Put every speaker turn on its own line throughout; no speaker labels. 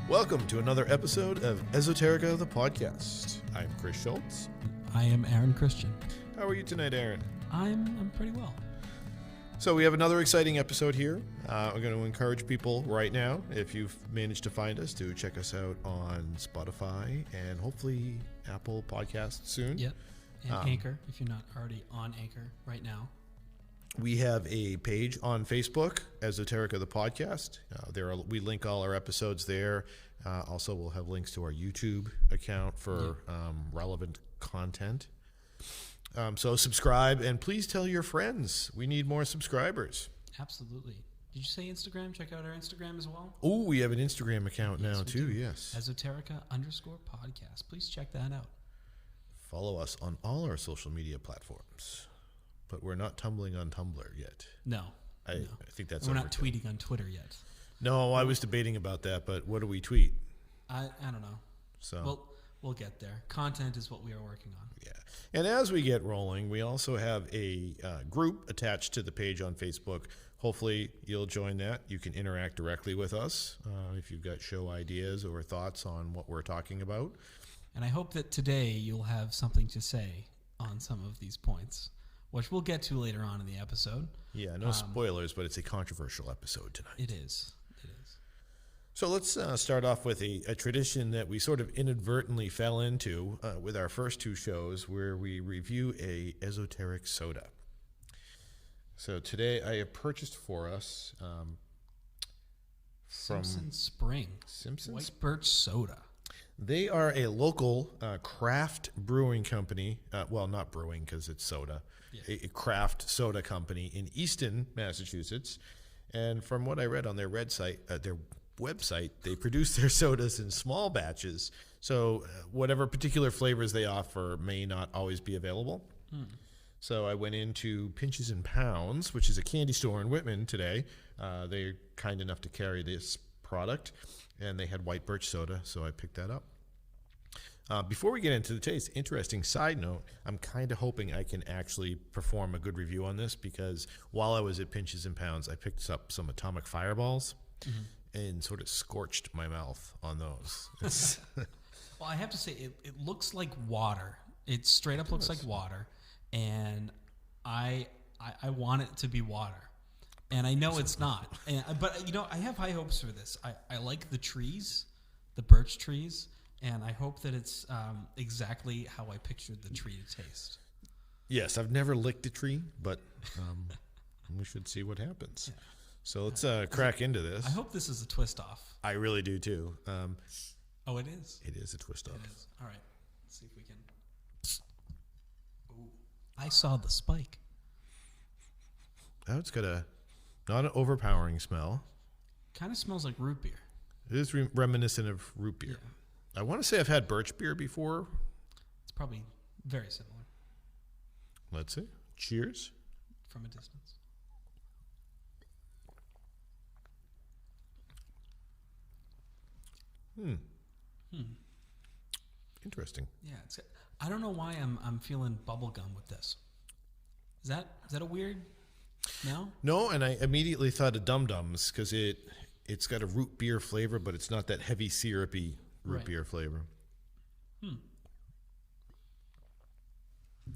Welcome to another episode of Esoterica, the podcast. I'm Chris Schultz.
I am Aaron Christian.
How are you tonight, Aaron?
I'm pretty well.
So we have another exciting episode here. I'm going to encourage people right now, if you've managed to find us, to check us out on Spotify and hopefully Apple Podcasts soon.
Yep. And Anchor, if you're not already on Anchor right now.
We have a page on Facebook, Esoterica the Podcast. We link all our episodes there. Also, we'll have links to our YouTube account for relevant content. So subscribe, and please tell your friends. We need more subscribers.
Absolutely. Did you say Instagram? Check out our Instagram as well.
Oh, we have an Instagram account now, too, yes.
Esoterica_podcast. Please check that out.
Follow us on all our social media platforms. But we're not tumbling on Tumblr yet.
No.
I think that's
We're not tweeting on Twitter yet.
No, I was debating about that, but what do we tweet?
I don't know.
So
we'll get there. Content is what we are working on.
Yeah. And as we get rolling, we also have a group attached to the page on Facebook. Hopefully you'll join that. You can interact directly with us if you've got show ideas or thoughts on what we're talking about.
And I hope that today you'll have something to say on some of these points, which we'll get to later on in the episode.
Yeah, no spoilers, but it's a controversial episode tonight.
It is.
So let's start off with a tradition that we sort of inadvertently fell into with our first two shows, where we review a esoteric soda. So today I have purchased for us from
Simpson Spring.
Simpsons?
White Birch Soda.
They are a local craft brewing company. Well, not brewing because it's soda. Yeah. A craft soda company in Easton, Massachusetts. And from what I read on their website, they produce their sodas in small batches. So whatever particular flavors they offer may not always be available. So I went into Pinches and Pounds, which is a candy store in Whitman today. They're kind enough to carry this product. And they had white birch soda, so I picked that up. Before we get into the taste, interesting side note, I'm kind of hoping I can actually perform a good review on this, because while I was at Pinches and Pounds, I picked up some Atomic Fireballs and sort of scorched my mouth on those.
Well, I have to say, it looks like water. It straight up looks like water, and I want it to be water. And I know it's not. But, I have high hopes for this. I like the trees, the birch trees, and I hope that it's exactly how I pictured the tree to taste.
Yes, I've never licked a tree, but we should see what happens. Yeah. So let's crack into this.
I hope this is a twist off.
I really do, too.
Oh, it is?
It is a twist off.
It is. All right. Let's see if we can. Ooh. I saw the spike.
Oh, it's got not an overpowering smell.
Kind of smells like root beer.
It is reminiscent of root beer. Yeah. I want to say I've had birch beer before.
It's probably very similar.
Let's see. Cheers.
From a distance.
Interesting.
Yeah, I don't know why I'm feeling bubblegum with this. Is that a weird smell?
No, and I immediately thought of Dum Dums, because it's got a root beer flavor, but it's not that heavy syrupy root beer flavor.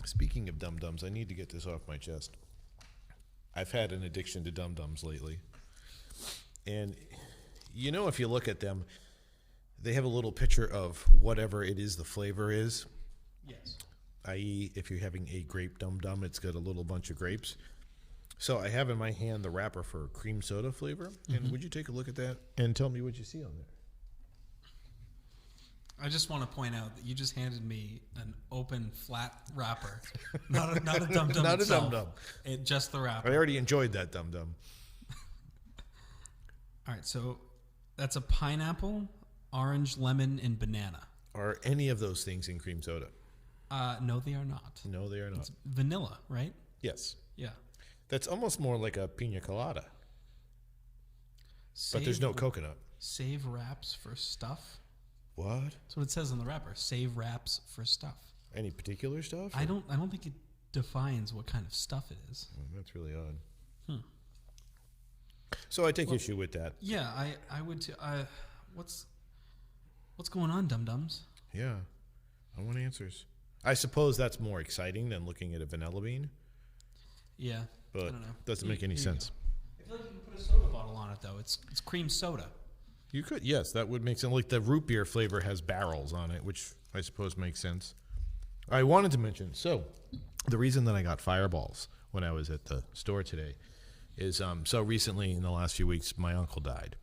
Speaking of Dum Dums, I need to get this off my chest. I've had an addiction to Dum Dums lately. And if you look at them, they have a little picture of whatever it is the flavor is.
Yes.
I.e., if you're having a grape Dum Dum, it's got a little bunch of grapes. So I have in my hand the wrapper for cream soda flavor. And would you take a look at that and tell me what you see on there?
I just want to point out that you just handed me an open, flat wrapper. Not a Dum Dum
Not
itself.
a Dum Dum.
Just the wrapper.
I already enjoyed that Dum Dum.
All right, so that's a pineapple, orange, lemon, and banana.
Are any of those things in cream soda?
No, they are not.
No, they are not.
It's vanilla, right?
Yes.
Yeah.
That's almost more like a pina colada. But there's no coconut.
Save wraps for stuff?
What?
That's what it says on the wrapper. Save wraps for stuff.
Any particular stuff?
I don't think it defines what kind of stuff it is.
Oh, that's really odd. So I take issue with that.
Yeah, I would too. What's going on, dum-dums?
Yeah, I want answers. I suppose that's more exciting than looking at a vanilla bean,
Yeah. I
but
don't know.
doesn't make any sense.
I feel like you can put a soda bottle on it, though. It's cream soda.
You could, yes, that would make sense. Like the root beer flavor has barrels on it, which I suppose makes sense. I wanted to mention, so the reason that I got Fireballs when I was at the store today is so recently in the last few weeks, my uncle died.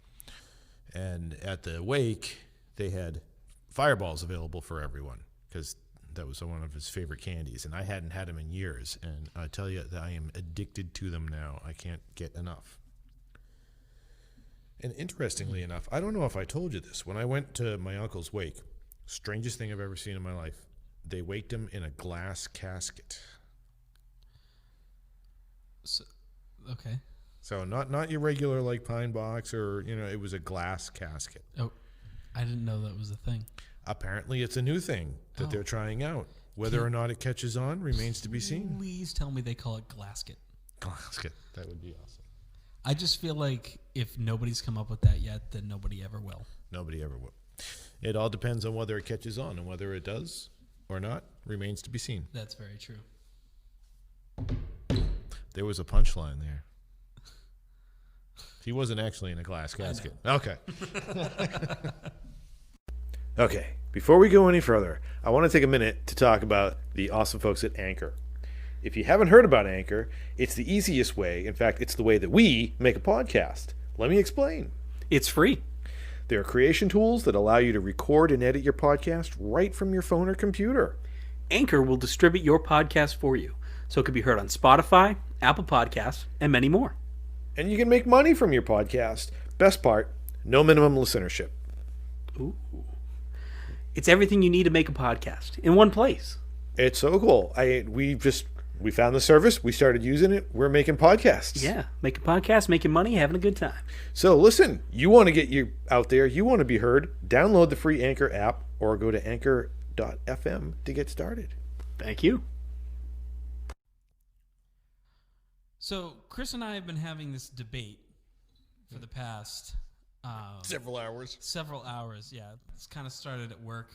And at the wake, they had Fireballs available for everyone because that was one of his favorite candies. And I hadn't had them in years. And I tell you that I am addicted to them now. I can't get enough. And interestingly enough, I don't know if I told you this. When I went to my uncle's wake, strangest thing I've ever seen in my life, they waked him in a glass casket.
So, okay.
So not your regular like pine box or, it was a glass casket.
Oh, I didn't know that was a thing.
Apparently it's a new thing that they're trying out. Whether or not it catches on remains to be seen.
Please tell me they call it Glasket.
Glasket. That would be awesome.
I just feel like if nobody's come up with that yet, then nobody ever will.
Nobody ever will. It all depends on whether it catches on, and whether it does or not remains to be seen.
That's very true.
There was a punchline there. He wasn't actually in a glass casket. Okay. Okay. Before we go any further, I want to take a minute to talk about the awesome folks at Anchor. If you haven't heard about Anchor, it's the easiest way. In fact, it's the way that we make a podcast. Let me explain.
It's free.
There are creation tools that allow you to record and edit your podcast right from your phone or computer.
Anchor will distribute your podcast for you, so it can be heard on Spotify, Apple Podcasts, and many more.
And you can make money from your podcast. Best part, no minimum listenership.
Ooh. It's everything you need to make a podcast in one place.
It's so cool. We found the service. We started using it. We're making podcasts.
Yeah, making podcasts, making money, having a good time.
So listen, you want to get you out there. You want to be heard. Download the free Anchor app or go to anchor.fm to get started.
Thank you.
So Chris and I have been having this debate for the past
Several hours.
Yeah, it's kind of started at work.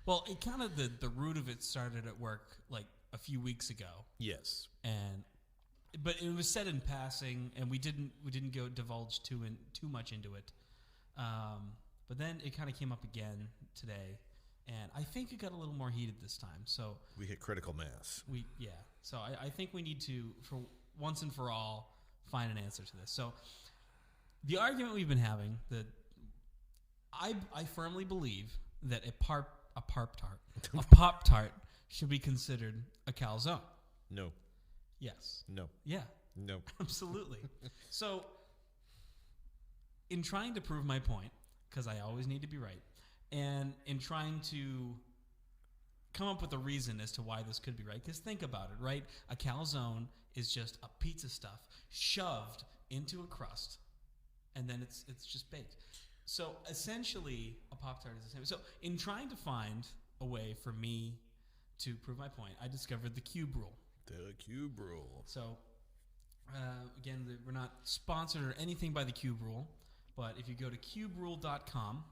Well, it kind of the root of it started at work like a few weeks ago.
Yes.
But it was said in passing, and we didn't divulge too much into it. But then it kind of came up again today, and I think it got a little more heated this time. So
We hit critical mass.
So I think we need to, for once and for all, find an answer to this. So the argument we've been having, that I firmly believe that a Pop-Tart should be considered a calzone.
No.
Yes.
No.
Yeah.
No.
Absolutely. So, in trying to prove my point, because I always need to be right, and in trying to come up with a reason as to why this could be right, because think about it, right? A calzone is just a pizza stuff shoved into a crust, and then it's just baked. So essentially, a Pop-Tart is the same. So in trying to find a way for me to prove my point, I discovered the cube rule.
The cube rule.
So again, we're not sponsored or anything by the cube rule, but if you go to cuberule.com,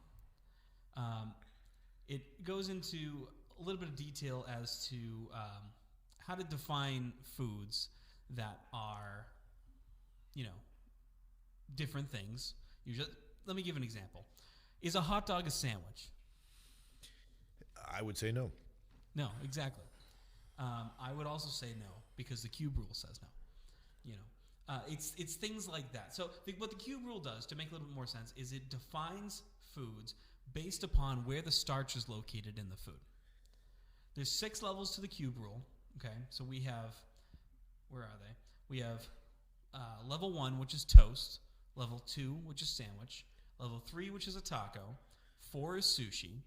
it goes into a little bit of detail as to how to define foods that are, different things. Let me give an example. Is a hot dog a sandwich?
I would say no.
No, exactly. I would also say no because the cube rule says no. It's things like that. So what the cube rule does, to make a little bit more sense, is it defines foods based upon where the starch is located in the food. There's 6 levels to the cube rule. Okay, so we have, where are they? We have level 1, which is toast. Level 2, which is sandwich. Level 3, which is a taco. 4 is sushi.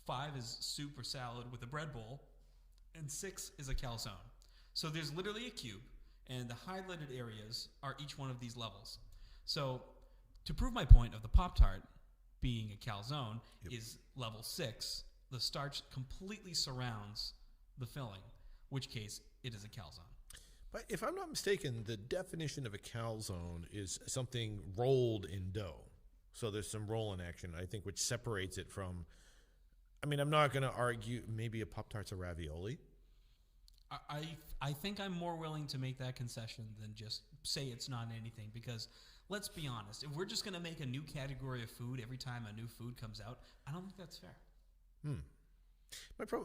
5 is soup or salad with a bread bowl. And 6 is a calzone. So there's literally a cube, and the highlighted areas are each one of these levels. So to prove my point of the Pop-Tart being a calzone is level 6. The starch completely surrounds the filling, which case it is a calzone.
But if I'm not mistaken, the definition of a calzone is something rolled in dough. So there's some rolling action, I think, which separates it from I mean, I'm not going to argue maybe a Pop-Tart's a ravioli.
I think I'm more willing to make that concession than just say it's not anything, because let's be honest, if we're just going to make a new category of food every time a new food comes out, I don't think that's fair.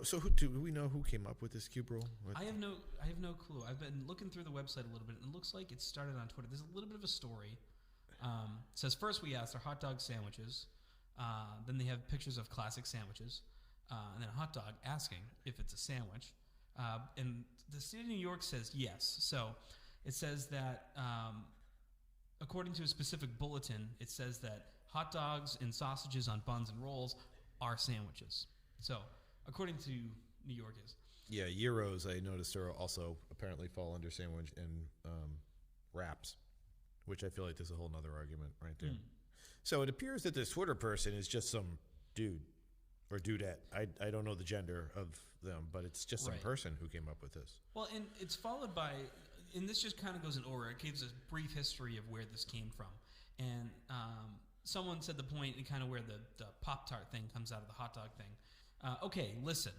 So do we know who came up with this cube rule?
I have no clue. I've been looking through the website a little bit, and it looks like it started on Twitter. There's a little bit of a story. It says, first we asked, are hot dog sandwiches? Then they have pictures of classic sandwiches, and then a hot dog asking if it's a sandwich. And the state of New York says yes. So it says that, according to a specific bulletin, it says that hot dogs and sausages on buns and rolls are sandwiches. So according to New York is.
Yeah, gyros, I noticed, are also apparently fall under sandwich and wraps, which I feel like there's a whole nother argument right there. So it appears that this Twitter person is just some dude or dudette. I don't know the gender of them, but it's just some person who came up with this.
Well, and it's followed by, and this just kind of goes in order. It gives a brief history of where this came from. And someone said the point and kind of where the Pop-Tart thing comes out of the hot dog thing. Okay, listen.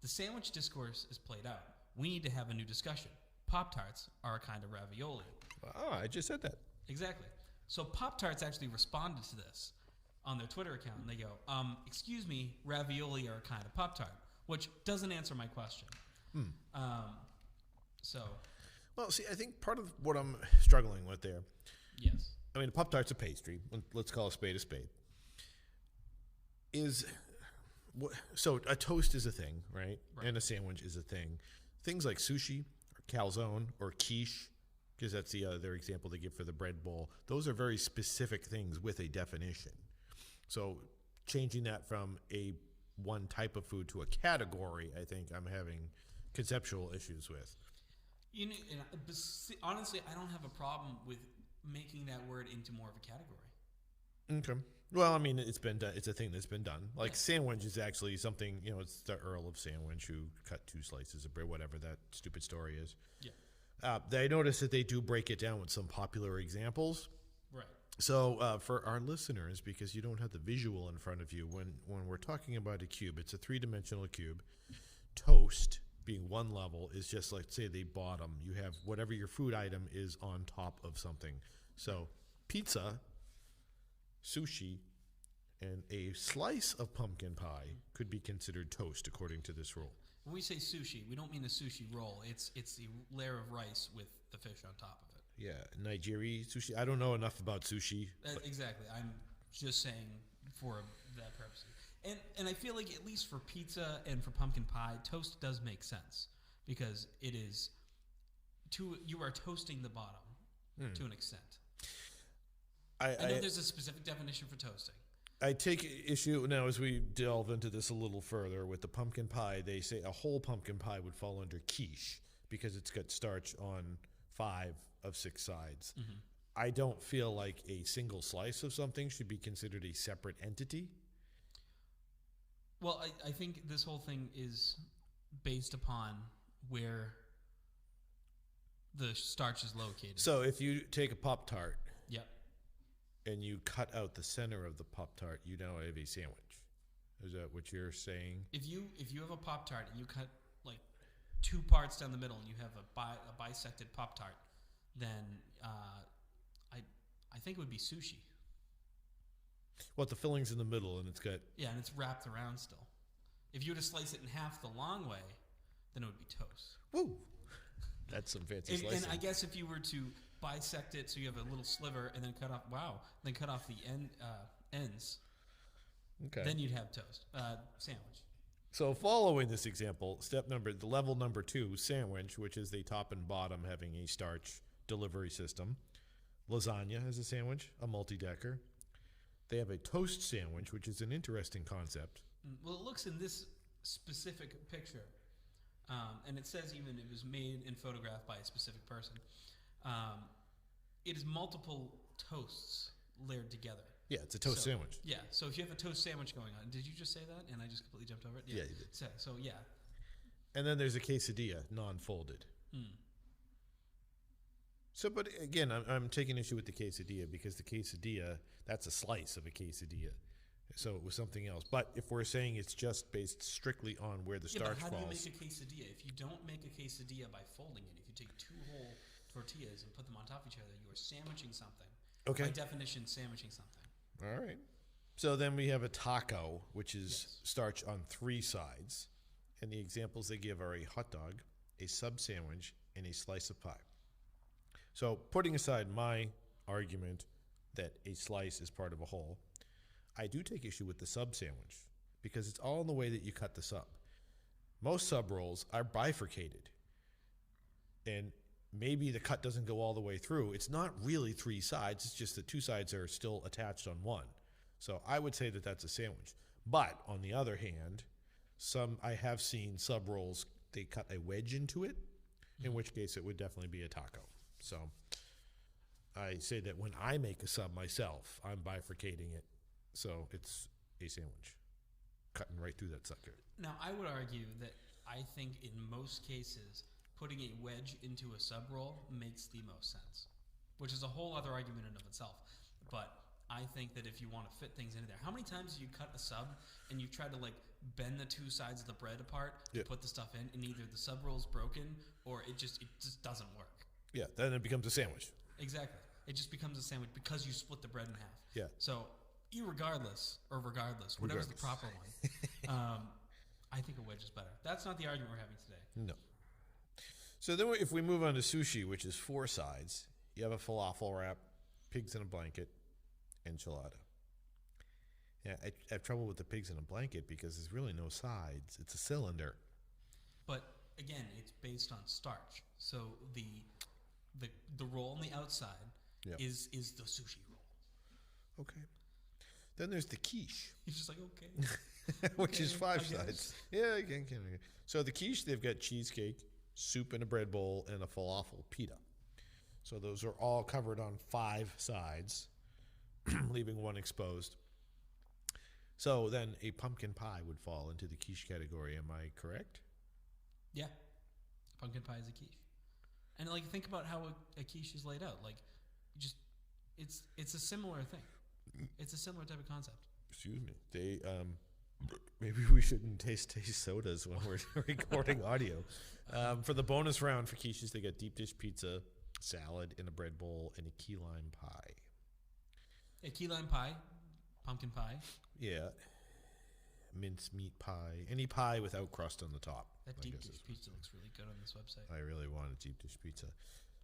The sandwich discourse is played out. We need to have a new discussion. Pop-Tarts are a kind of ravioli.
Oh, I just said that.
Exactly. So Pop-Tarts actually responded to this on their Twitter account, and they go, excuse me, ravioli are a kind of Pop-Tart, which doesn't answer my question.
Well, see, I think part of what I'm struggling with there,
yes.
I mean, a Pop-Tart's a pastry. Let's call a spade a spade. So a toast is a thing, right? And a sandwich is a thing. Things like sushi or calzone or quiche, because that's the other example they give for the bread bowl, those are very specific things with a definition. So changing that from a one type of food to a category, I think I'm having conceptual issues with.
You know, honestly, I don't have a problem with making that word into more of a category.
Okay. Well, I mean, it's been done. It's a thing that's been done. Like sandwich is actually something, it's the Earl of Sandwich who cut 2 slices of bread, whatever that stupid story is. Yeah. I noticed that they do break it down with some popular examples.
Right.
So for our listeners, because you don't have the visual in front of you, when we're talking about a cube, it's a 3-dimensional cube. Toast, being one level, is just like, say, the bottom. You have whatever your food item is on top of something. So pizza, sushi, and a slice of pumpkin pie could be considered toast, according to this rule.
When we say sushi, we don't mean a sushi roll. It's the layer of rice with the fish on top of it.
Yeah, nigiri sushi. I don't know enough about sushi.
Exactly. I'm just saying for that purpose. And I feel like at least for pizza and for pumpkin pie, toast does make sense, because it is you are toasting the bottom to an extent. I know there's a specific definition for toasting.
I take issue now as we delve into this a little further with the pumpkin pie. They say a whole pumpkin pie would fall under quiche because it's got starch on 5 of 6 sides. Mm-hmm. I don't feel like a single slice of something should be considered a separate entity.
Well, I think this whole thing is based upon where the starch is located.
So if you take a Pop-Tart,
yep,
and you cut out the center of the Pop-Tart, you now have a sandwich. Is that what you're saying?
If you have a Pop-Tart and you cut like 2 parts down the middle and you have a bisected Pop-Tart, then I think it would be sushi.
What, the filling's in the middle and it's got...
Yeah, and it's wrapped around still. If you were to slice it in half the long way, then it would be toast.
Woo! That's some fancy slicing.
And I guess if you were to bisect it so you have a little sliver and then cut off the ends, okay, then you'd have toast. Sandwich.
So following this example, the level number 2, sandwich, which is the top and bottom having a starch delivery system. Lasagna is a sandwich, a multi-decker. They have a toast sandwich, which is an interesting concept.
Well, it looks in this specific picture, and it says even it was made and photographed by a specific person. It is multiple toasts layered together.
Yeah, it's a toast sandwich.
Yeah, so if you have a toast sandwich going on, did you just say that? And I just completely jumped over it?
Yeah you did.
So yeah.
And then there's a quesadilla, non-folded. So, but again, I'm taking issue with the quesadilla because the quesadilla, that's a slice of a quesadilla. So it was something else. But if we're saying it's just based strictly on where the
Yeah, but
starch
how
falls.
do you make a quesadilla? If you don't make a quesadilla by folding it, if you take 2 whole tortillas and put them on top of each other, you are sandwiching something.
Okay.
By definition, sandwiching something.
All right. So then we have a taco, which is
Yes.
starch on 3 sides. And the examples they give are a hot dog, a sub sandwich, and a slice of pie. So putting aside my argument that a slice is part of a whole, I do take issue with the sub sandwich because it's all in the way that you cut the sub. Most sub rolls are bifurcated. And maybe the cut doesn't go all the way through. It's not really 3 sides. It's just that 2 sides are still attached on one. So I would say that that's a sandwich. But on the other hand, I have seen sub rolls, they cut a wedge into it, in which case it would definitely be a taco. So I say that when I make a sub myself, I'm bifurcating it. So it's a sandwich, cutting right through that sucker.
Now, I would argue that I think in most cases, putting a wedge into a sub roll makes the most sense, which is a whole other argument in of itself. But I think that if you want to fit things into there, how many times do you cut a sub and you try to like bend the 2 sides of the bread apart to put the stuff in, and either the sub roll's broken or it just doesn't work.
Yeah, then it becomes a sandwich.
Exactly. It just becomes a sandwich because you split the bread in half.
Yeah.
So, regardless, whatever's the proper one, I think a wedge is better. That's not the argument we're having today.
No. So then if we move on to sushi, which is 4 sides, you have a falafel wrap, pigs in a blanket, enchilada. Yeah, I have trouble with the pigs in a blanket because there's really no sides. It's a cylinder.
But again, it's based on starch. So the roll on the outside
Yep.
is the sushi roll.
Okay. Then there's the quiche,
He's just like, okay.
which is
Okay,
5
I guess.
sides. Yeah, I can. So the quiche, they've got cheesecake, soup in a bread bowl, and a falafel pita. So those are all covered on 5 sides, leaving one exposed. So then a pumpkin pie would fall into the quiche category. Am I correct?
Yeah. Pumpkin pie is a quiche. And like think about how a quiche is laid out. Like you just it's a similar thing. It's a similar type of concept.
Excuse me. They maybe we shouldn't taste sodas when we're recording audio. For the bonus round for quiches, they got deep dish pizza, salad in a bread bowl, and a key lime pie.
A key lime pie, pumpkin pie.
Yeah. Mincemeat pie. Any pie without crust on the top.
That
I
deep
guess
dish
is-
pizza looks really good on this website.
I really want a deep dish pizza.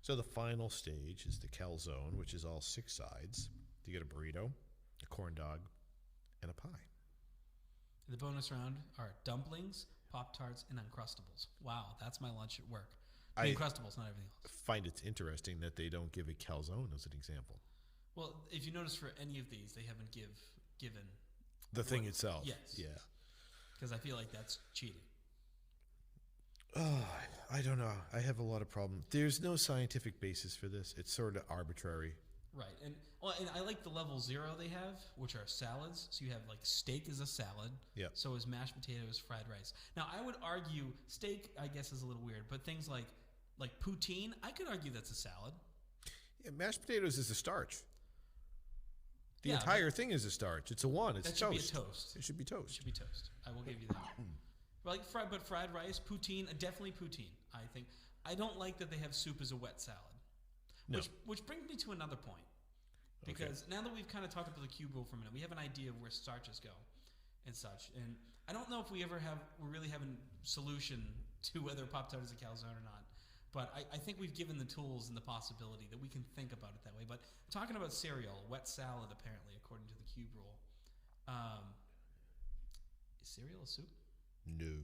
So the final stage is the calzone, which is all 6 sides. You get a burrito, a corn dog, and a pie.
The bonus round are dumplings, Pop-Tarts, and Uncrustables. Wow, that's my lunch at work.
I-
Uncrustables, not everything else.
Find it interesting that they don't give a calzone as an example.
Well, if you notice for any of these, they haven't given
The thing itself.
Yes.
Yeah.
because I feel like that's cheating.
Oh, I don't know. I have a lot of problems. There's no scientific basis for this. It's sort of arbitrary.
Right, and I like the level 0 they have, which are salads. So you have like steak is a salad.
Yep.
So is mashed potatoes, fried rice. Now I would argue steak, I guess, is a little weird, but things like poutine, I could argue that's a salad.
Yeah, mashed potatoes is a starch. The
Yeah,
entire thing is a starch. It's a one. It's
That should be a
toast.
toast.
It should be
It
toast.
should be toast. I will give you that. But fried rice, poutine, definitely poutine. I think I don't like that they have soup as a wet salad.
No.
Which brings me to another point. Because now that we've kind of talked about the cube rule for a minute, we have an idea of where starches go and such. And I don't know if we really have a solution to whether Pop-Tart is a calzone or not. But I think we've given the tools and the possibility that we can think about it that way. But talking about cereal, wet salad, apparently, according to the cube rule. Is cereal a soup?
No.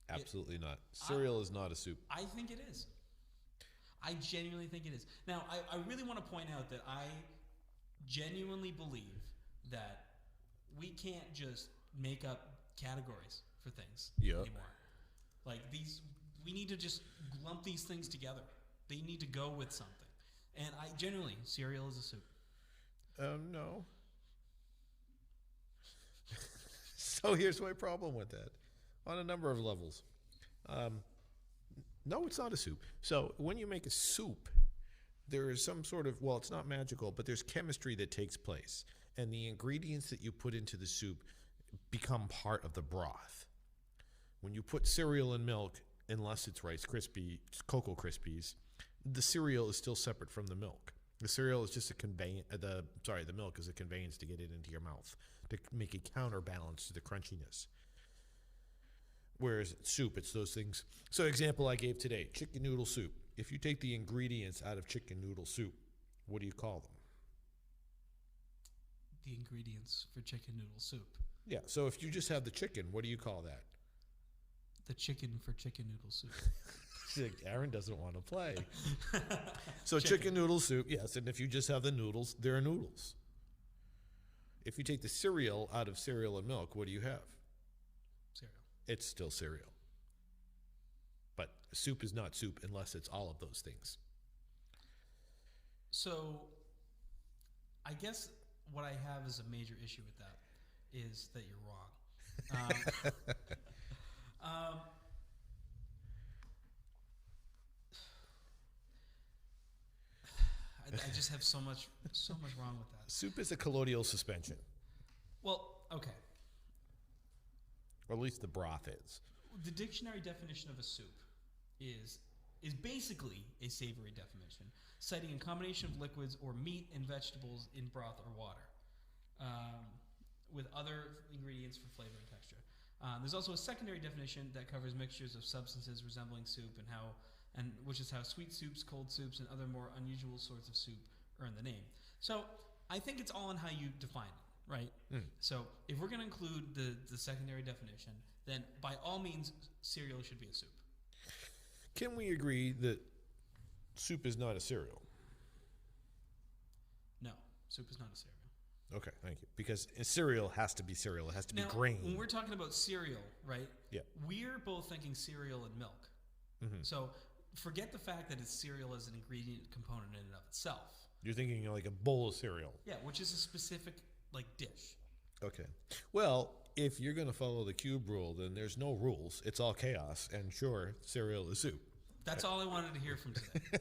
Absolutely not. Cereal is not a soup.
I think it is. I genuinely think it is. Now, I really want to point out that I genuinely believe that we can't just make up categories for things anymore. Like these, we need to just lump these things together. They need to go with something. And I genuinely, cereal is a soup.
No. So here's my problem with that on a number of levels. No, it's not a soup. So when you make a soup, there is some sort of, well, it's not magical, but there's chemistry that takes place. and the ingredients that you put into the soup become part of the broth. When you put cereal in milk, unless it's Cocoa Krispies, the cereal is still separate from the milk. The cereal is just the milk is a conveyance to get it into your mouth, to make a counterbalance to the crunchiness. Whereas soup, it's those things. So example I gave today, chicken noodle soup. If you take the ingredients out of chicken noodle soup, what do you call them?
The ingredients for chicken noodle soup.
Yeah, so if you just have the chicken, what do you call that?
The chicken for chicken noodle soup.
Aaron doesn't want to play. So chicken noodle soup, yes, and if you just have the noodles, they're noodles. If you take the cereal out of cereal and milk, what do you have?
Cereal.
It's still cereal. But soup is not soup unless it's all of those things.
So I guess what I have as a major issue with that is that you're wrong. I just have so much wrong with that.
Soup is a colloidal suspension,
Well, okay.
or at least the broth is.
The dictionary definition of a soup is basically a savory definition, citing a combination of liquids or meat and vegetables in broth or water, with other ingredients for flavor and texture. There's also a secondary definition that covers mixtures of substances resembling soup which is how sweet soups, cold soups, and other more unusual sorts of soup earn the name. So I think it's all in how you define it, right? So if we're going to include the secondary definition, then by all means, cereal should be a soup.
Can we agree that soup is not a cereal?
No, soup is not a cereal.
Okay, thank you. Because a cereal has to be cereal. It has to be
Now,
grain.
when we're talking about cereal, right?
Yeah.
We're both thinking cereal and milk. So forget the fact that it's cereal as an ingredient component in and of itself.
You're thinking like a bowl of cereal.
Yeah, which is a specific dish.
Okay. Well, if you're going to follow the cube rule, then there's no rules. It's all chaos. And sure, cereal is soup.
That's all I wanted to hear from today.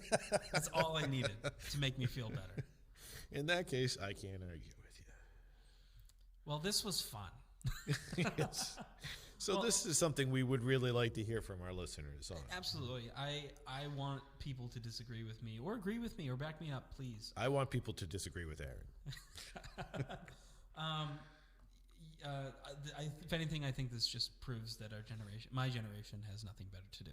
That's all I needed to make me feel better.
In that case, I can't argue with you.
Well, this was fun.
Yes. So this is something we would really like to hear from our listeners on.
Absolutely. I want people to disagree with me or agree with me or back me up, please.
I want people to disagree with Aaron.
If anything, I think this just proves that my generation, has nothing better to do.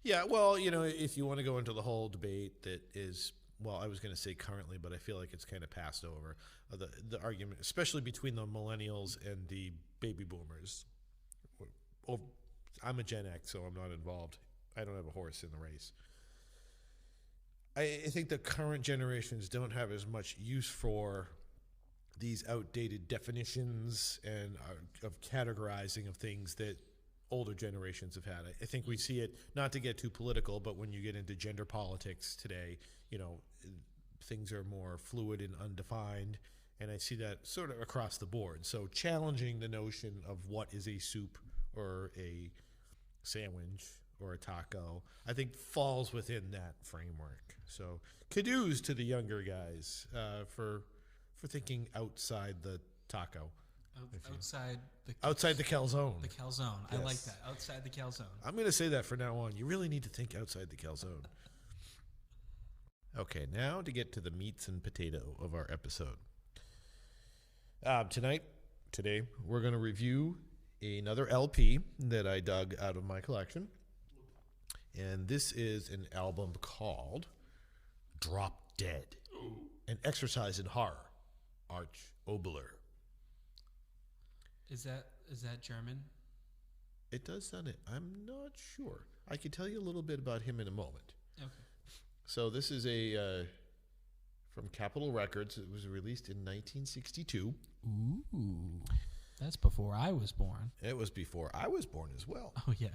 Yeah, well, if you want to go into the whole debate that is, well, I was going to say currently, but I feel like it's kind of passed over, the argument, especially between the millennials and the baby boomers. I'm a Gen X, so I'm not involved. I don't have a horse in the race. I think the current generations don't have as much use for these outdated definitions and of categorizing of things that older generations have had. I think we see it, not to get too political, but when you get into gender politics today, things are more fluid and undefined, and I see that sort of across the board. So challenging the notion of what is a soup or a sandwich or a taco, I think falls within that framework. So kudos to the younger guys for thinking outside the taco.
Outside the
calzone.
The calzone.
Yes.
I like that. Outside the calzone.
I'm going to say that from now on. You really need to think outside the calzone. Okay, now to get to the meats and potato of our episode. Today, we're going to review another LP that I dug out of my collection. And this is an album called Drop Dead, an exercise in horror, Arch Oboler.
Is that German?
It does sound it. I'm not sure. I can tell you a little bit about him in a moment.
Okay.
So this is from Capitol Records. It was released in 1962.
Ooh, that's before I was born.
It was before I was born as well.
Oh yeah.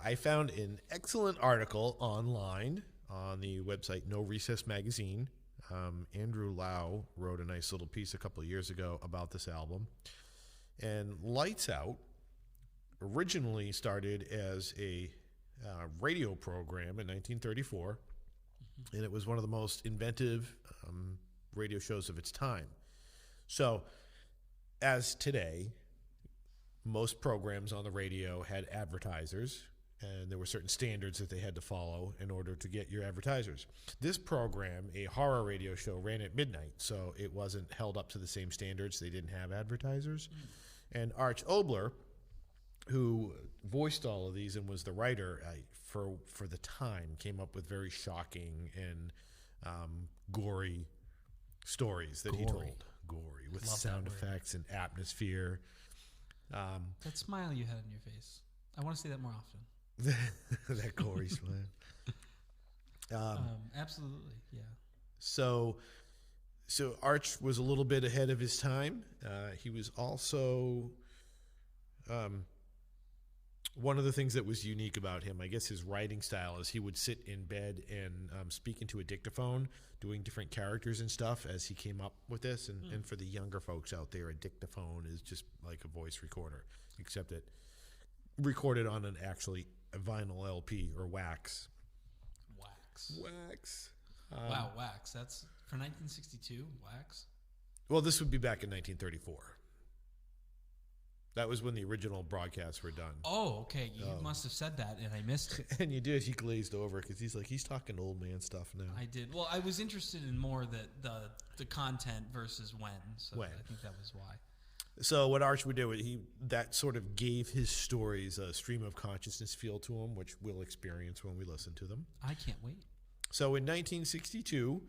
I found an excellent article online on the website No Recess Magazine. Andrew Lau wrote a nice little piece a couple of years ago about this album. And Lights Out originally started as a radio program in 1934, and it was one of the most inventive radio shows of its time. So, as today, most programs on the radio had advertisers, and there were certain standards that they had to follow in order to get your advertisers. This program, a horror radio show, ran at midnight, so it wasn't held up to the same standards. They didn't have advertisers. And Arch Obler, who voiced all of these and was the writer for the time, came up with very shocking and gory stories that he told. Gory, with
Love
sound
that word.
effects and atmosphere.
That smile you had on your face. I want to see that more often.
That gory smile.
Absolutely, yeah.
So Arch was a little bit ahead of his time. He was also one of the things that was unique about him, I guess his writing style, is he would sit in bed and speak into a dictaphone, doing different characters and stuff as he came up with this. And for the younger folks out there, a dictaphone is just like a voice recorder, except it recorded on an actually a vinyl LP or wax. Wax.
Wow, wax. That's for 1962, wax.
Well, this would be back in 1934. That was when the original broadcasts were done.
Oh, okay. You must have said that, and I missed it.
And you did. He glazed over because he's talking old man stuff now.
I did. Well, I was interested in more the content versus when. So
When.
I think that was why.
So what Arch would do, that sort of gave his stories a stream of consciousness feel to him, which we'll experience when we listen to them.
I can't wait.
So in 1962,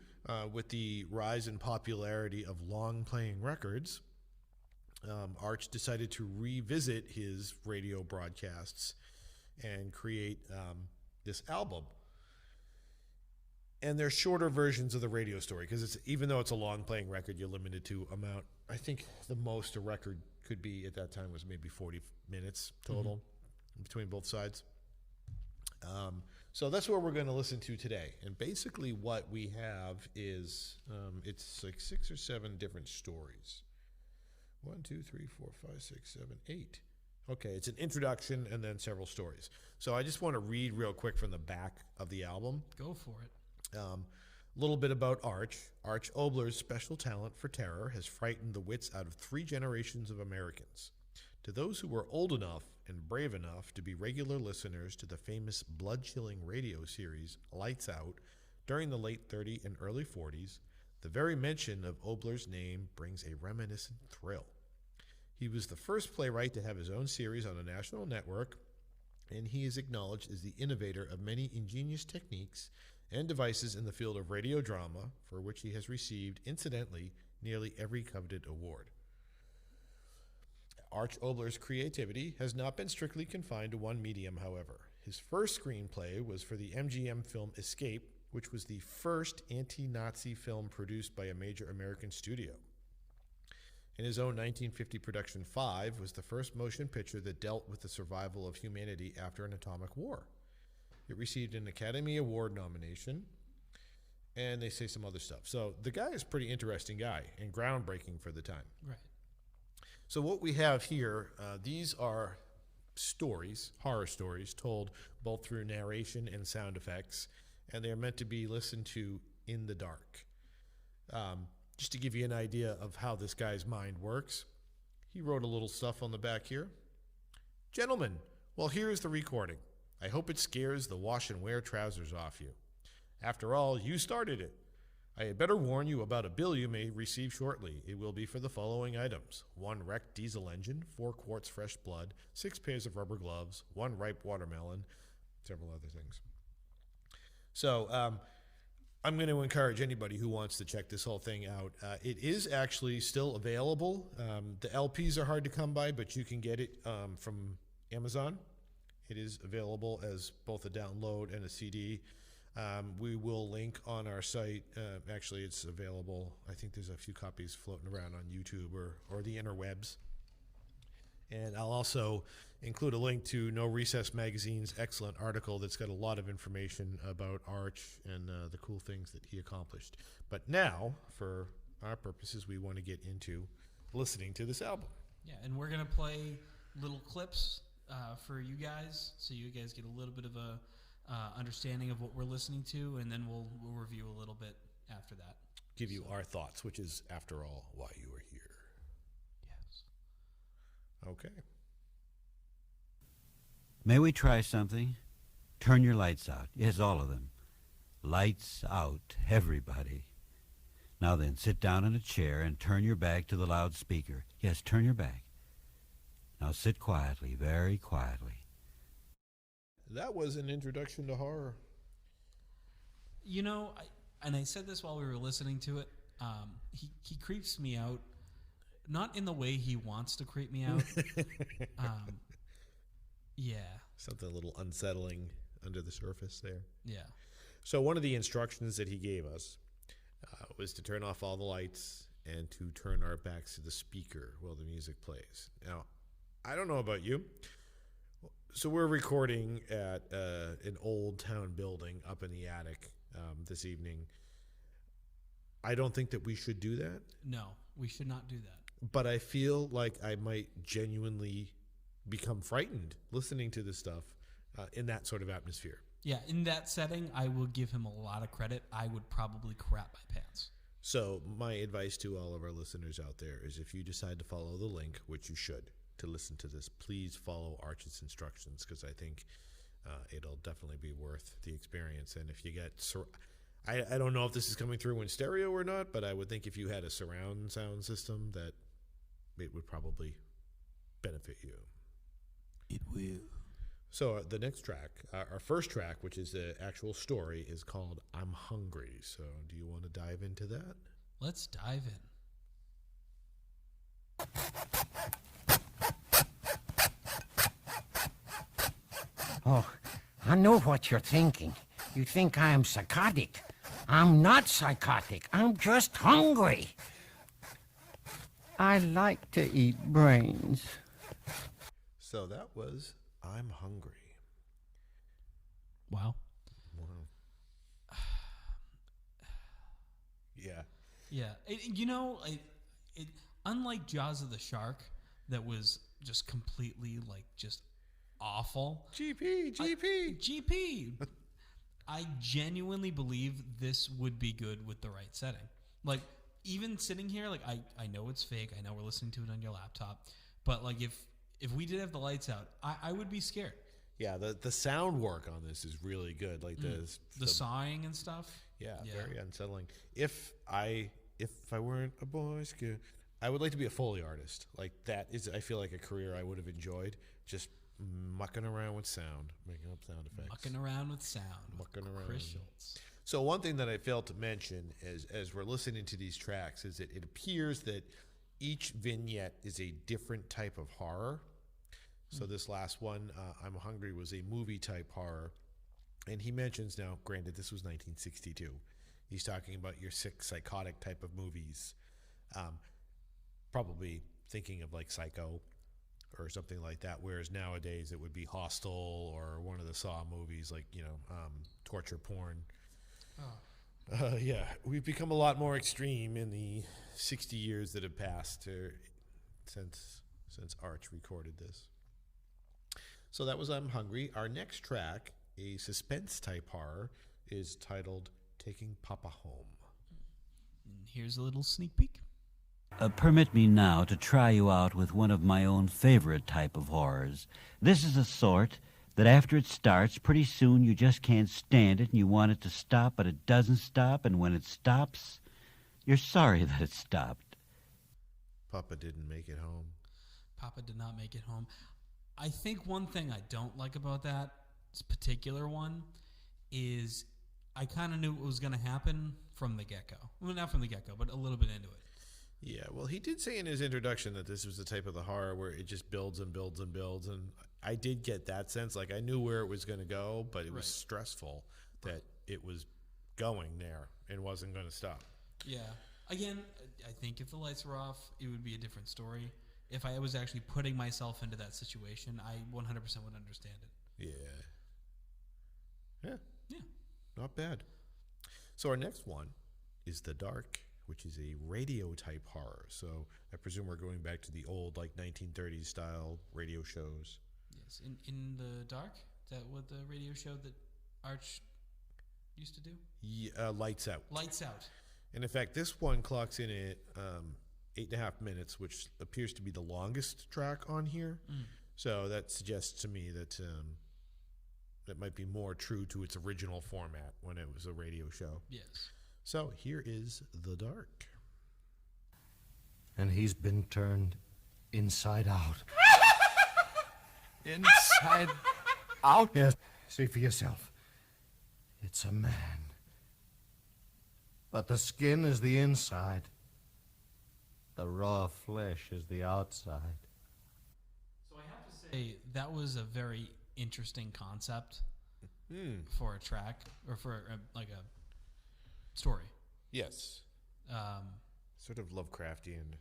with the rise in popularity of long-playing records, Arch decided to revisit his radio broadcasts and create this album. And they're shorter versions of the radio story because even though it's a long-playing record, you're limited to amount. I think the most a record could be at that time was maybe 40 minutes total between both sides. So that's what we're going to listen to today. And basically what we have is it's like 6 or 7 different stories. 1, 2, 3, 4, 5, 6, 7, 8. Okay, it's an introduction and then several stories. So I just want to read real quick from the back of the album.
Go for it.
A little bit about Arch. Arch Obler's special talent for terror has frightened the wits out of 3 generations of Americans. To those who were old enough and brave enough to be regular listeners to the famous blood-chilling radio series Lights Out during the late 30s and early 40s, the very mention of Obler's name brings a reminiscent thrill. He was the first playwright to have his own series on a national network, and he is acknowledged as the innovator of many ingenious techniques and devices in the field of radio drama, for which he has received, incidentally, nearly every coveted award. Arch Obler's creativity has not been strictly confined to one medium, however. His first screenplay was for the MGM film Escape, which was the first anti-Nazi film produced by a major American studio. In his own 1950 production, Five was the first motion picture that dealt with the survival of humanity after an atomic war. It received an Academy Award nomination, and they say some other stuff. So the guy is a pretty interesting guy and groundbreaking for the time.
Right.
So what we have here, these are stories, horror stories, told both through narration and sound effects, and they are meant to be listened to in the dark. Just to give you an idea of how this guy's mind works, he wrote a little stuff on the back here. Gentlemen, well, here's the recording. I hope it scares the wash and wear trousers off you. After all, you started it. I had better warn you about a bill you may receive shortly. It will be for the following items: 1 wrecked diesel engine, 4 quarts fresh blood, 6 pairs of rubber gloves, 1 ripe watermelon, several other things. So I'm going to encourage anybody who wants to check this whole thing out. It is actually still available. The LPs are hard to come by, but you can get it from Amazon. It is available as both a download and a CD. We will link on our site. Actually, it's available. I think there's a few copies floating around on YouTube or the interwebs. And I'll also include a link to No Recess Magazine's excellent article that's got a lot of information about Arch and the cool things that he accomplished. But now, for our purposes, we want to get into listening to this album.
Yeah, and we're going to play little clips for you guys, so you guys get a little bit of a understanding of what we're listening to, and then we'll review a little bit after that.
Give you our thoughts, which is, after all, why you are here. Okay.
May we try something? Turn your lights out. Yes, all of them. Lights out, everybody. Now then, sit down in a chair and turn your back to the loudspeaker. Yes, turn your back. Now sit quietly, very quietly.
That was an introduction to horror.
You know, I said this while we were listening to it. He creeps me out, not in the way he wants to creep me out. Yeah.
Something a little unsettling under the surface there.
Yeah.
So one of the instructions that he gave us was to turn off all the lights and to turn our backs to the speaker while the music plays. Now, I don't know about you. So we're recording at an old town building up in the attic this evening. I don't think that we should do that.
No, we should not do that.
But I feel like I might genuinely become frightened listening to this stuff in that sort of atmosphere.
Yeah, in that setting, I will give him a lot of credit. I would probably crap my pants.
So my advice to all of our listeners out there is if you decide to follow the link, which you should, to listen to this, please follow Arch's instructions, because I think it'll definitely be worth the experience. And if you get... I don't know if this is coming through in stereo or not, but I would think if you had a surround sound system that it would probably benefit you.
It will.
So the next track, our first track, which is the actual story, is called I'm Hungry. So do you want to dive into that?
Let's dive in.
Oh, I know what you're thinking. You think I am psychotic. I'm not psychotic. I'm just hungry. I like to eat brains.
So that was I'm Hungry.
Wow.
Yeah.
Yeah. Unlike Jaws of the Shark, that was just completely, just awful. GP. I genuinely believe this would be good with the right setting. Like, even sitting here, I know it's fake. I know we're listening to it on your laptop. But, if we did have the lights out, I would be scared.
Yeah, the sound work on this is really good. Like
the sighing and stuff.
Yeah, very unsettling. If I weren't a Boy Scout, I would like to be a Foley artist. Like, that is, I feel like, a career I would have enjoyed. Just mucking around with sound, making up sound effects.
Mucking around with sound.
Mucking around.
Chris Schultz.
So one thing that I failed to mention as we're listening to these tracks is that it appears that each vignette is a different type of horror. So this last one, I'm Hungry, was a movie-type horror. And he mentions, now, granted, this was 1962. He's talking about your sick, psychotic type of movies. Probably thinking of, Psycho or something like that, whereas nowadays it would be Hostel or one of the Saw movies, torture porn. Yeah, we've become a lot more extreme in the 60 years that have passed since Arch recorded this. So that was I'm Hungry. Our next track, a suspense-type horror, is titled Taking Papa Home.
And here's a little sneak peek.
Permit me now to try you out with one of my own favorite type of horrors. This is a sort that after it starts, pretty soon you just can't stand it and you want it to stop, but it doesn't stop, and when it stops, you're sorry that it stopped.
Papa didn't make it home.
Papa did not make it home. I think one thing I don't like about that particular one is I kind of knew what was going to happen from the get-go. Well, not from the get-go, but a little bit into it.
Yeah, well, he did say in his introduction that this was the type of the horror where it just builds and builds and builds, and I did get that sense. Like, I knew where it was going to go, but it was stressful that it was going there and wasn't going to stop.
Yeah. Again, I think if the lights were off, it would be a different story. If I was actually putting myself into that situation, I 100% would understand it.
Yeah.
Yeah.
Not bad. So our next one is The Dark, which is a radio-type horror. So I presume we're going back to the old, 1930s style radio shows.
Yes. In the Dark? Is that what the radio show that Arch used to do?
Yeah, Lights Out.
Lights Out.
And in fact, this one clocks in at 8.5 minutes, which appears to be the longest track on here. So that suggests to me that that might be more true to its original format when it was a radio show.
Yes.
So here is The Dark.
And he's been turned inside out.
Inside out?
Yes, see for yourself. It's a man. But the skin is the inside. The raw flesh is the outside.
So I have to say that was a very interesting concept for a track or for like a story.
Yes. Sort of Lovecraftian.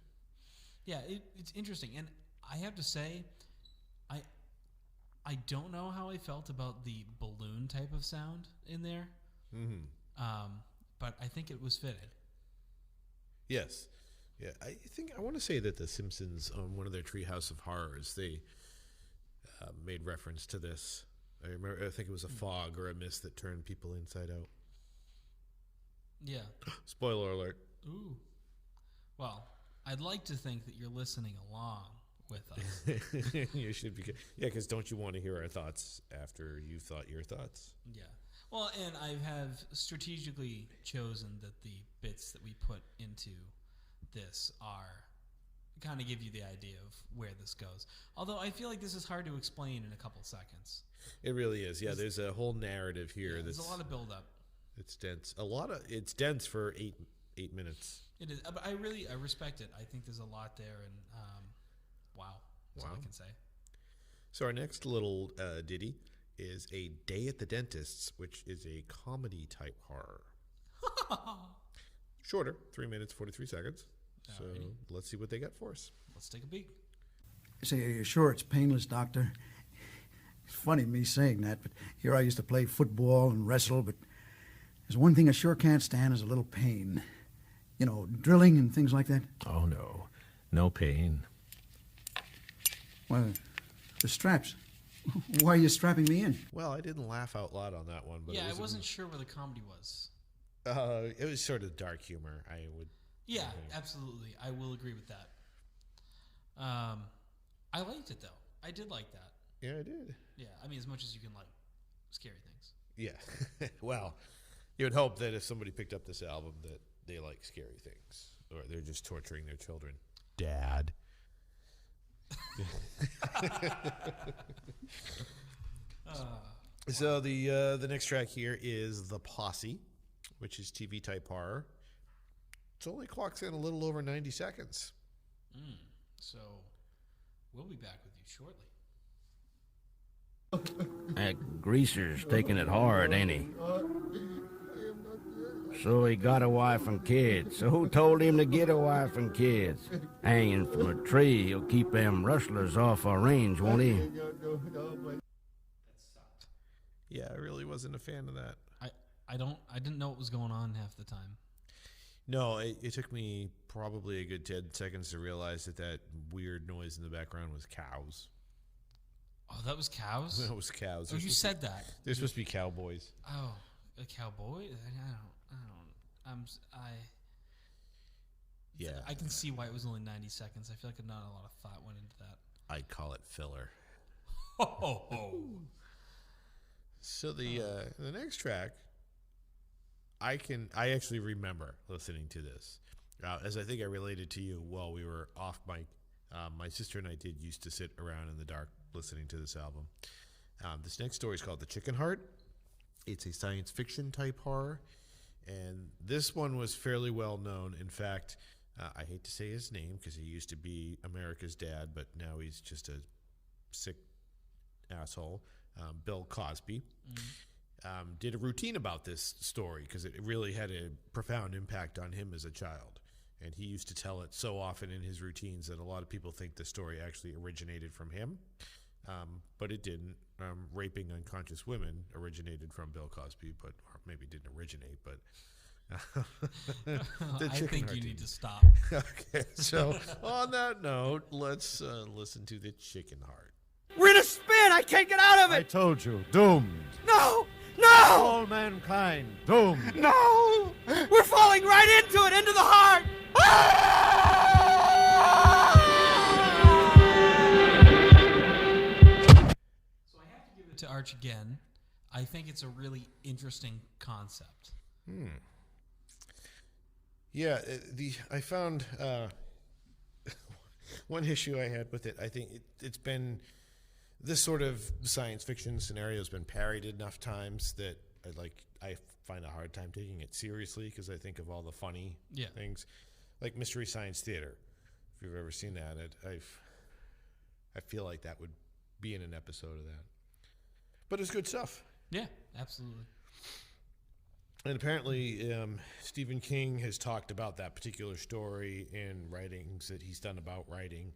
Yeah, it's interesting, and I have to say, I don't know how I felt about the balloon type of sound in there, but I think it was fitted.
Yes. Yeah, I want to say that The Simpsons, on one of their Treehouse of Horrors, they made reference to this. I think it was a fog or a mist that turned people inside out.
Yeah.
Spoiler alert.
Ooh. Well, I'd like to think that you're listening along with us.
You should be. Yeah, because don't you want to hear our thoughts after you've thought your thoughts?
Yeah. Well, and I have strategically chosen that the bits that we put into this are kind of give you the idea of where this goes. Although I feel like this is hard to explain in a couple seconds.
It really is. Yeah, there's a whole narrative here.
Yeah, there's a lot of build-up.
It's dense. It's dense for eight minutes.
It is, but I respect it. I think there's a lot there, and wow, that's all I can say.
So our next little ditty is A Day at the Dentist's, which is a comedy type horror. Shorter, 3 minutes 43 seconds. So let's see what they got for us.
Let's take a peek.
Say, are you sure it's painless, Doctor? It's funny me saying that, but here I used to play football and wrestle, but there's one thing I sure can't stand is a little pain. You know, drilling and things like that.
Oh, no. No pain.
Well, the straps. Why are you strapping me in?
Well, I didn't laugh out loud on that one, but
Yeah, I wasn't sure where the comedy was.
It was sort of dark humor. I would.
Yeah, absolutely. I will agree with that. I liked it, though. I did like that.
Yeah, I did.
Yeah, I mean, as much as you can like scary things.
Yeah. Well, you would hope that if somebody picked up this album that they like scary things, or they're just torturing their children. Dad. So the next track here is The Posse, which is TV type horror. It only clocks in a little over 90 seconds.
So we'll be back with you shortly.
That greaser's taking it hard, ain't he? So he got a wife and kids. So who told him to get a wife and kids? Hanging from a tree, he'll keep them rustlers off our range, won't he?
Yeah, I really wasn't a fan of that.
I didn't know what was going on half the time.
No, it took me probably a good 10 seconds to realize that weird noise in the background was cows.
Oh, that was cows?
That was cows.
Oh, you said that.
They're supposed to be cowboys.
Oh, a cowboy?
Yeah.
I can see why it was only 90 seconds. I feel like not a lot of thought went into that.
I call it filler.
Oh.
So the next track, I actually remember listening to this, as I think I related to you while we were off mic. My sister and I used to sit around in the dark listening to this album. This next story is called The Chicken Heart. It's a science fiction type horror, and this one was fairly well known. In fact, I hate to say his name because he used to be America's dad, but now he's just a sick asshole. Bill Cosby did a routine about this story because it really had a profound impact on him as a child. And he used to tell it so often in his routines that a lot of people think the story actually originated from him. But it didn't. Raping unconscious women originated from Bill Cosby, or maybe didn't originate, but...
I think you need to stop.
Okay, so on that note, let's listen to The Chicken Heart.
We're in a spin! I can't get out of
I
it!
told you, doomed.
No! No!
All mankind, doomed.
No! We're falling right into it, into the heart! Ah!
to Arch again. I think it's a really interesting concept.
Yeah, I found one issue I had with it. I think it's been this sort of science fiction scenario has been parried enough times that I find a hard time taking it seriously because I think of all the funny things, like Mystery Science Theater. If you've ever seen that, I feel like that would be in an episode of that. But it's good stuff.
Yeah, absolutely.
And apparently, Stephen King has talked about that particular story in writings that he's done about writing.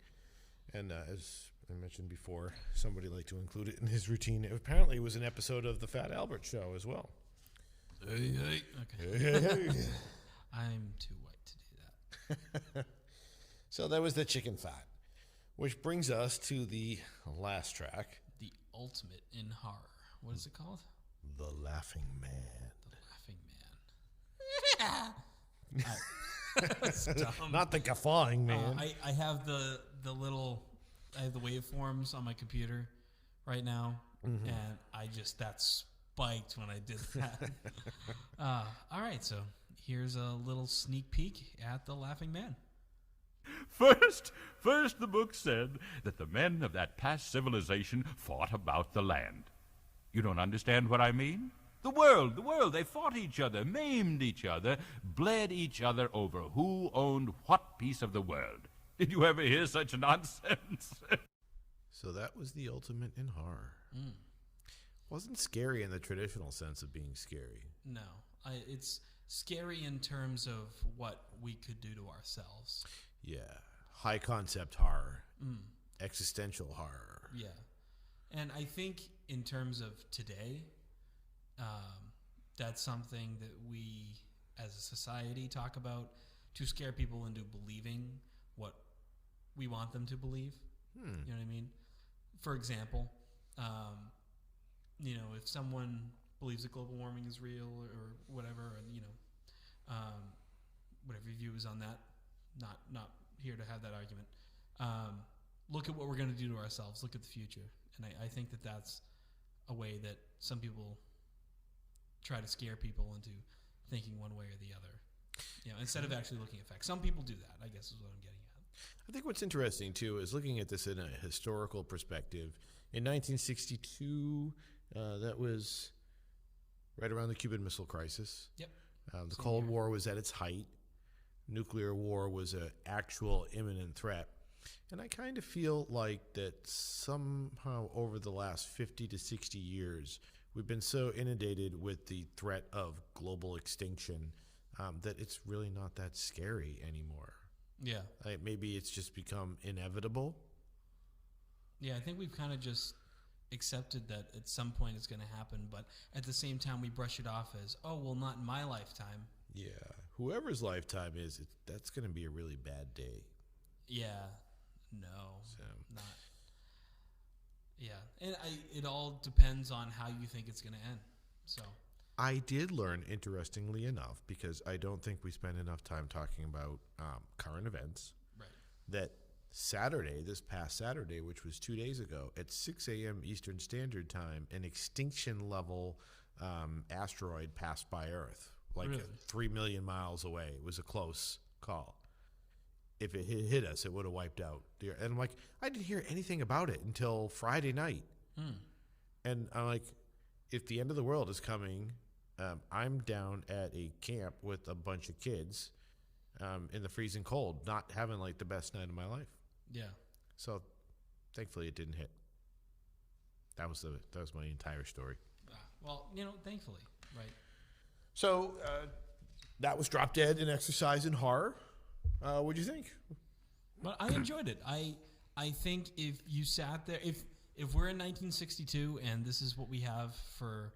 And as I mentioned before, somebody liked to include it in his routine. Apparently, it was an episode of The Fat Albert Show as well.
Okay.
Hey.
I'm too white to do that.
So that was the chicken fat, which brings us to the last track.
The ultimate in horror. What is it called?
The Laughing Man.
The Laughing Man. That's dumb.
Not the guffawing man.
I have the waveforms on my computer right now, and that spiked when I did that. All right, so here's a little sneak peek at the Laughing Man.
First, the book said that the men of that past civilization fought about the land. You don't understand what I mean? The world, they fought each other, maimed each other, bled each other over who owned what piece of the world. Did you ever hear such nonsense?
So that was the ultimate in horror. Wasn't scary in the traditional sense of being scary.
No, it's scary in terms of what we could do to ourselves.
Yeah. High concept horror. Existential horror.
Yeah. And I think in terms of today, that's something that we as a society talk about to scare people into believing what we want them to believe. You know what I mean? For example, if someone believes that global warming is real or whatever, and whatever your view is on that, not here to have that argument. Look at what we're going to do to ourselves. Look at the future. And I think that that's a way that some people try to scare people into thinking one way or the other, instead of actually looking at facts. Some people do that, I guess is what I'm getting at.
I think what's interesting, too, is looking at this in a historical perspective. In 1962, that was right around the Cuban Missile Crisis.
Yep.
The Cold War was at its height. Nuclear war was an actual imminent threat. And I kind of feel like that somehow over the last 50 to 60 years, we've been so inundated with the threat of global extinction that it's really not that scary anymore.
Yeah.
Maybe it's just become inevitable.
Yeah, I think we've kind of just accepted that at some point it's going to happen, but at the same time we brush it off as, oh, well, not in my lifetime.
Yeah. Whoever's lifetime is, that's going to be a really bad day.
Yeah. No. Not. Yeah. And it all depends on how you think it's going to end. So
I did learn, interestingly enough, because I don't think we spend enough time talking about current events,
right,
that this past Saturday, which was 2 days ago, at 6 a.m. Eastern Standard Time, an extinction-level asteroid passed by Earth, like
really?
3 million miles away. It was a close call. If it had hit us, it would have wiped out. And I'm like, I didn't hear anything about it until Friday night. And I'm like, if the end of the world is coming, I'm down at a camp with a bunch of kids in the freezing cold, not having like the best night of my life.
Yeah.
So thankfully it didn't hit. That was my entire story.
Well, thankfully, right.
So that was Drop Dead, an exercise in horror. What'd you think?
Well, I enjoyed it. I think if you sat there, if we're in 1962 and this is what we have for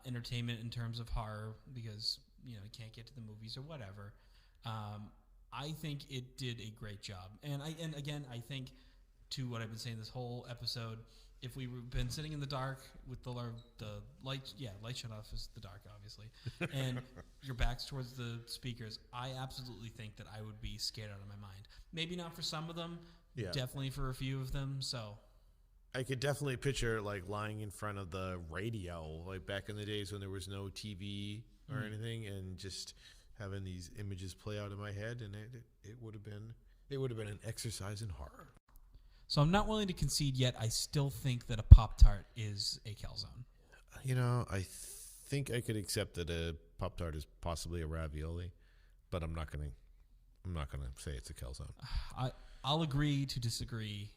entertainment in terms of horror, because you can't get to the movies or whatever, I think it did a great job. And again, I think to what I've been saying this whole episode, if we've been sitting in the dark with the light, light shut off is the dark, obviously, and your back's towards the speakers, I absolutely think that I would be scared out of my mind. Maybe not for some of them, definitely for a few of them. So,
I could definitely picture like lying in front of the radio, like back in the days when there was no TV or anything, and just having these images play out in my head, and it would have been an exercise in horror.
So I'm not willing to concede yet. I still think that a Pop-Tart is a calzone.
You know, I think I could accept that a Pop-Tart is possibly a ravioli, but I'm not gonna say it's a calzone.
I'll agree to disagree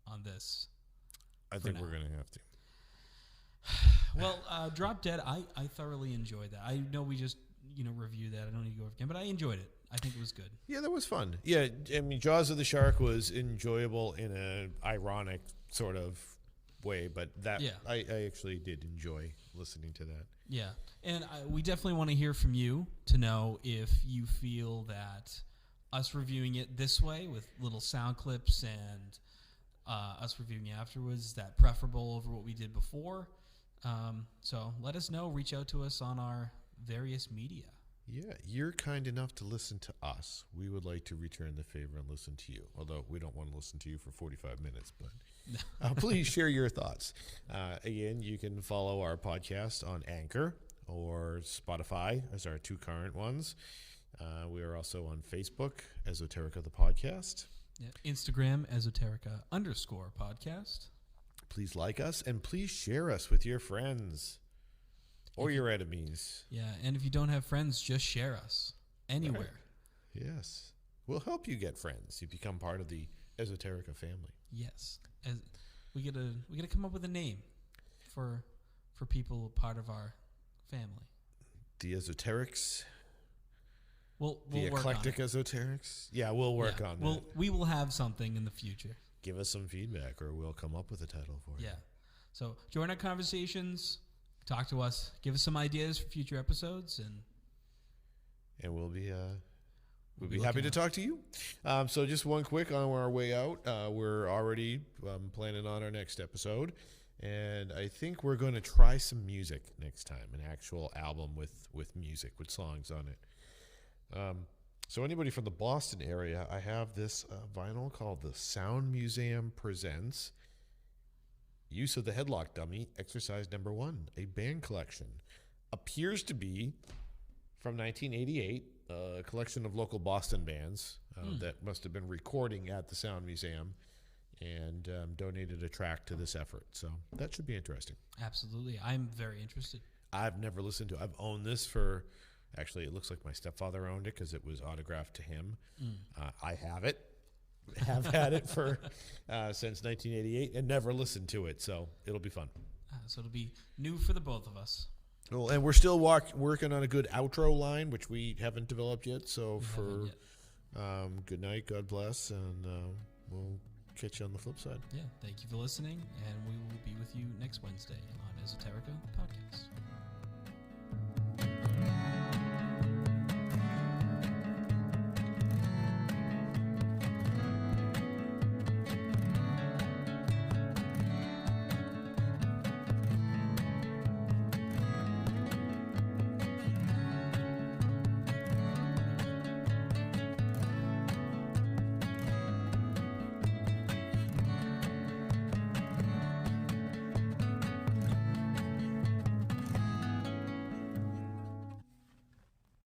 on this.
I think we're gonna have to.
Well, Drop Dead, I thoroughly enjoyed that. I know we just reviewed that. I don't need to go over again, but I enjoyed it. I think it was good.
Yeah, that was fun. Yeah, I mean, Jaws of the Shark was enjoyable in an ironic sort of way, but I actually did enjoy listening to that.
Yeah, and we definitely want to hear from you to know if you feel that us reviewing it this way with little sound clips and us reviewing it afterwards, is that preferable over what we did before? So let us know. Reach out to us on our various media.
Yeah, you're kind enough to listen to us. We would like to return the favor and listen to you, although we don't want to listen to you for 45 minutes, but please share your thoughts. Again, you can follow our podcast on Anchor or Spotify as our two current ones. We are also on Facebook, Esoterica the Podcast.
Yeah. Instagram, Esoterica_podcast.
Please like us and please share us with your friends. Or your enemies.
Yeah, and if you don't have friends, just share us anywhere.
Right. Yes. We'll help you get friends. You become part of the Esoterica family.
Yes. We gotta come up with a name for people part of our family.
The Esoterics.
We'll
the
work
Eclectic
on it.
Esoterics. Yeah, we'll work on that.
We will have something in the future.
Give us some feedback or we'll come up with a title for it.
Yeah. So join our conversations. Talk to us. Give us some ideas for future episodes,
and we'll be happy to talk to you. So just one quick on our way out. We're already planning on our next episode, and I think we're going to try some music next time, an actual album with music, with songs on it. So anybody from the Boston area, I have this vinyl called The Sound Museum Presents Use of the Headlock Dummy, Exercise Number 1, a band collection. Appears to be from 1988, a collection of local Boston bands that must have been recording at the Sound Museum and donated a track to this effort. So that should be interesting.
Absolutely. I'm very interested.
I've never listened to it. I've owned this for, actually, it looks like my stepfather owned it because it was autographed to him. I have it. Have had it for since 1988 and never listened to it, so it'll be fun.
So it'll be new for the both of us.
Well, and we're still working on a good outro line, which we haven't developed yet. So good night, God bless, and we'll catch you on the flip side.
Yeah, thank you for listening, and we will be with you next Wednesday on Esoterica Podcast.